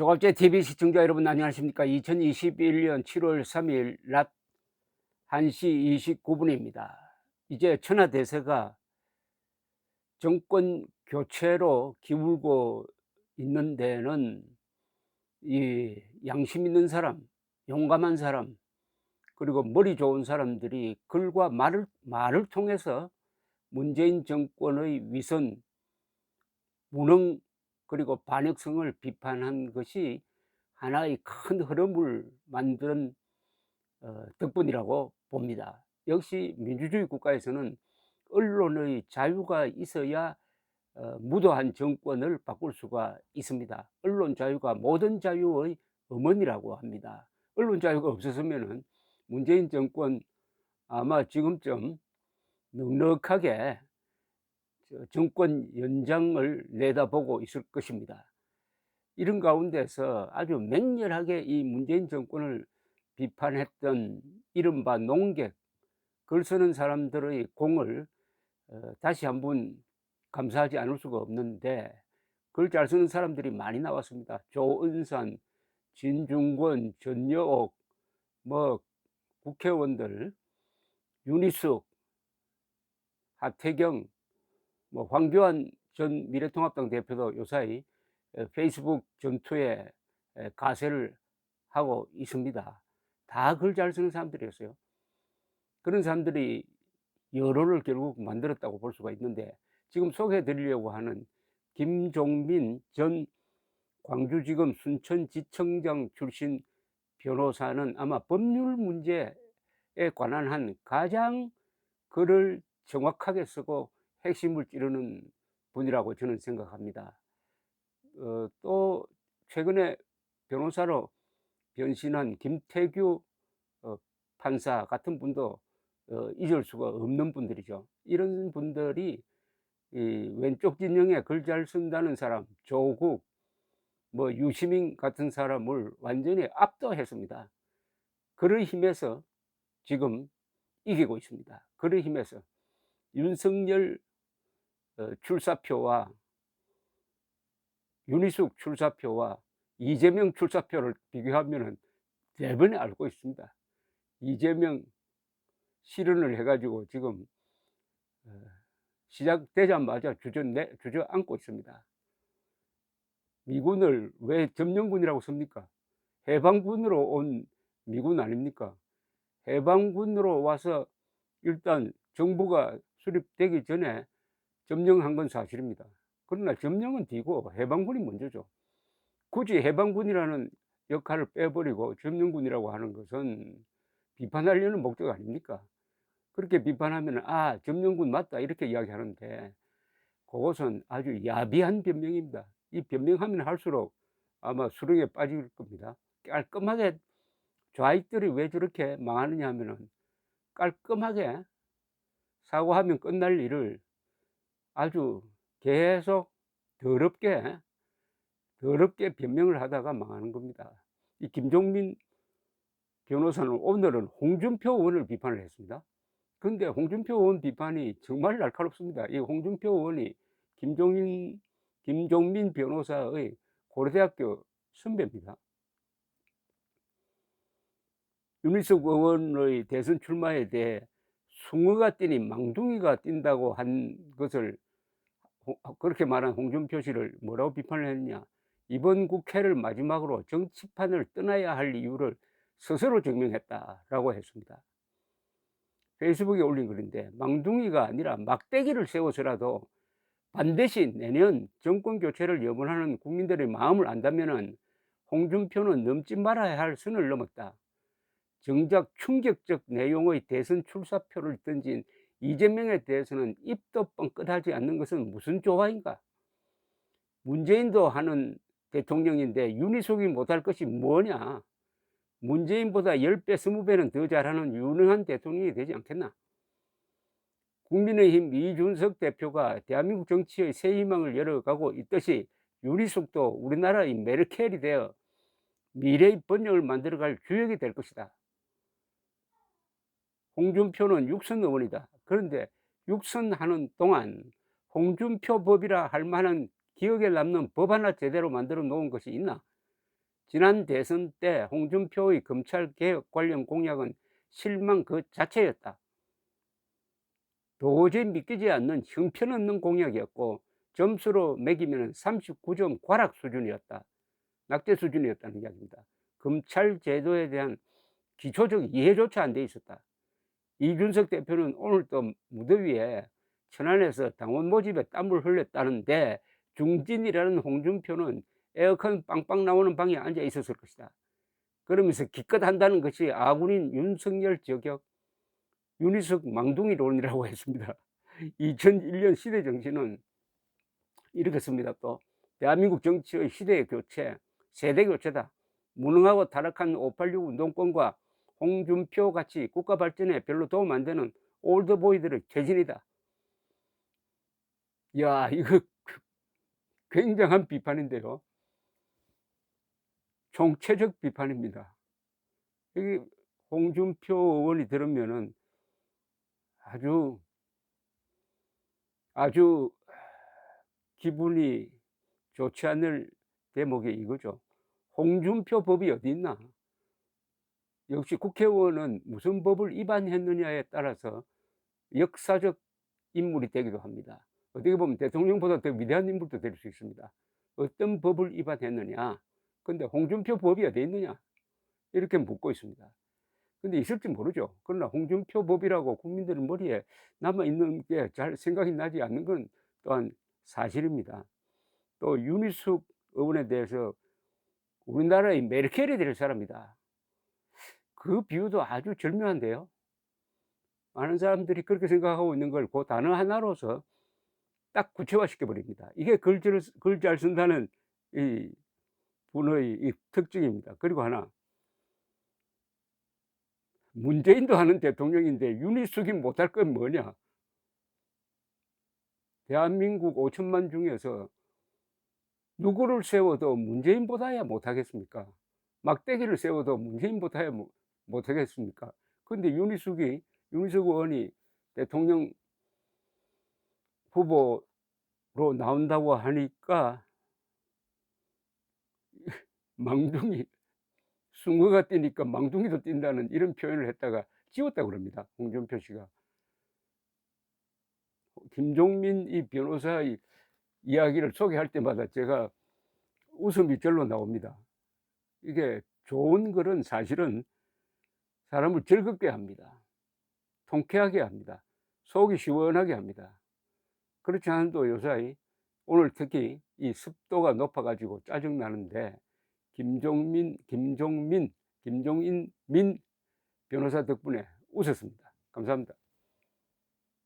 조갑제 TV 시청자 여러분 안녕하십니까. 2021년 7월 3일 낮 1시 29분입니다. 이제 천하대세가 정권 교체로 기울고 있는 데는 이 양심 있는 사람, 용감한 사람, 그리고 머리 좋은 사람들이 글과 말을 통해서 문재인 정권의 위선, 무능, 그리고 반역성을 비판한 것이 하나의 큰 흐름을 만든 덕분이라고 봅니다. 역시 민주주의 국가에서는 언론의 자유가 있어야 무도한 정권을 바꿀 수가 있습니다. 언론 자유가 모든 자유의 어머니라고 합니다. 언론 자유가 없었으면 문재인 정권 아마 지금쯤 넉넉하게 정권 연장을 내다보고 있을 것입니다. 이런 가운데서 아주 맹렬하게 이 문재인 정권을 비판했던 이른바 농객, 글 쓰는 사람들의 공을 다시 한번 감사하지 않을 수가 없는데, 글 잘 쓰는 사람들이 많이 나왔습니다. 조은산, 진중권, 전여옥, 뭐 국회의원들, 윤희숙, 하태경, 뭐 황교안 전 미래통합당 대표도 요사이 페이스북 전투에 가세를 하고 있습니다. 다 글 잘 쓰는 사람들이었어요. 그런 사람들이 여론을 결국 만들었다고 볼 수가 있는데, 지금 소개해 드리려고 하는 김종민 전 광주지검 순천지청장 출신 변호사는 아마 법률 문제에 관한 한 가장 글을 정확하게 쓰고 핵심을 찌르는 분이라고 저는 생각합니다. 또 최근에 변호사로 변신한 김태규 판사 같은 분도 잊을 수가 없는 분들이죠. 이런 분들이 이 왼쪽 진영에 글 잘 쓴다는 사람, 조국, 뭐 유시민 같은 사람을 완전히 압도했습니다. 그를 힘에서 지금 이기고 있습니다. 그를 힘에서 윤석열 출사표와 윤희숙 출사표와 이재명 출사표를 비교하면은 대번에 앓고 있습니다. 이재명 실언을 해가지고 지금 시작되자마자 주저앉고 있습니다. 미군을 왜 점령군이라고 씁니까? 해방군으로 온 미군 아닙니까? 해방군으로 와서 일단 정부가 수립되기 전에 점령한 건 사실입니다. 그러나 점령은 뒤고 해방군이 먼저죠. 굳이 해방군이라는 역할을 빼버리고 점령군이라고 하는 것은 비판하려는 목적 아닙니까? 그렇게 비판하면 아, 점령군 맞다 이렇게 이야기하는데, 그것은 아주 야비한 변명입니다. 이 변명하면 할수록 아마 수렁에 빠질 겁니다. 깔끔하게 좌익들이 왜 저렇게 망하느냐 하면은, 깔끔하게 사과하면 끝날 일을 아주 계속 더럽게 변명을 하다가 망하는 겁니다. 이 김종민 변호사는 오늘은 홍준표 의원을 비판을 했습니다. 그런데 홍준표 의원 비판이 정말 날카롭습니다. 이 홍준표 의원이 김종민 변호사의 고려대학교 선배입니다. 윤희숙 의원의 대선 출마에 대해 숭어가 뛰니 망둥이가 뛴다고 한 것을, 그렇게 말한 홍준표 씨를 뭐라고 비판을 했냐, 이번 국회를 마지막으로 정치판을 떠나야 할 이유를 스스로 증명했다라고 했습니다. 페이스북에 올린 글인데, 망둥이가 아니라 막대기를 세워서라도 반드시 내년 정권 교체를 염원하는 국민들의 마음을 안다면은 홍준표는 넘지 말아야 할 선을 넘었다. 정작 충격적 내용의 대선 출사표를 던진 이재명에 대해서는 입도 뻥끗하지 않는 것은 무슨 조화인가? 문재인도 하는 대통령인데 윤희숙이 못할 것이 뭐냐? 문재인보다 10배, 20배는 더 잘하는 유능한 대통령이 되지 않겠나? 국민의힘 이준석 대표가 대한민국 정치의 새 희망을 열어가고 있듯이 윤희숙도 우리나라의 메르켈이 되어 미래의 번영을 만들어갈 주역이 될 것이다. 홍준표는 육선 의원이다. 그런데 육선하는 동안 홍준표 법이라 할 만한 기억에 남는 법 하나 제대로 만들어 놓은 것이 있나? 지난 대선 때 홍준표의 검찰개혁 관련 공약은 실망 그 자체였다. 도저히 믿기지 않는 형편없는 공약이었고 점수로 매기면 39점 과락 수준이었다. 낙제 수준이었다는 이야기입니다. 검찰 제도에 대한 기초적 이해조차 안 돼 있었다. 이준석 대표는 오늘 또 무더위에 천안에서 당원 모집에 땀을 흘렸다는데 중진이라는 홍준표는 에어컨 빵빵 나오는 방에 앉아 있었을 것이다. 그러면서 기껏 한다는 것이 아군인 윤석열 저격 윤희석 망둥이론이라고 했습니다. 2001년 시대 정신은 이렇게 씁니다. 또 대한민국 정치의 시대의 교체, 세대 교체다. 무능하고 타락한 586 운동권과 홍준표 같이 국가 발전에 별로 도움 안 되는 올드보이들의 퇴진이다. 야, 이거 굉장한 비판인데요. 총체적 비판입니다. 여기 홍준표 의원이 들으면은 아주 아주 기분이 좋지 않을 대목이 이거죠. 홍준표 법이 어디 있나? 역시 국회의원은 무슨 법을 위반했느냐에 따라서 역사적 인물이 되기도 합니다. 어떻게 보면 대통령보다 더 위대한 인물도 될 수 있습니다. 어떤 법을 위반했느냐? 근데 홍준표 법이 어디 있느냐? 이렇게 묻고 있습니다. 근데 있을지 모르죠. 그러나 홍준표 법이라고 국민들 머리에 남아 있는 게 잘 생각이 나지 않는 건 또한 사실입니다. 또 윤희숙 의원에 대해서 우리나라의 메르켈이 될 사람이다. 그 비유도 아주 절묘한데요. 많은 사람들이 그렇게 생각하고 있는 걸 그 단어 하나로서 딱 구체화시켜 버립니다. 이게 글 잘 쓴다는 이 분의 이 특징입니다. 그리고 하나, 문재인도 하는 대통령인데 윤희숙이 못할 건 뭐냐? 대한민국 5천만 중에서 누구를 세워도 문재인보다야 못하겠습니까? 막대기를 세워도 문재인보다야 못하겠습니까? 근데 윤희숙 의원이 대통령 후보로 나온다고 하니까 망둥이, 숭어가 뛰니까 망둥이도 뛴다는 이런 표현을 했다가 지웠다고 그럽니다. 홍준표 씨가. 김종민 이 변호사의 이야기를 소개할 때마다 제가 웃음이 절로 나옵니다. 이게 좋은 글은 사실은 사람을 즐겁게 합니다. 통쾌하게 합니다. 속이 시원하게 합니다. 그렇지 않아도 요사이 오늘 특히 이 습도가 높아 가지고 짜증 나는데 김종인 민 변호사 덕분에 웃었습니다. 감사합니다.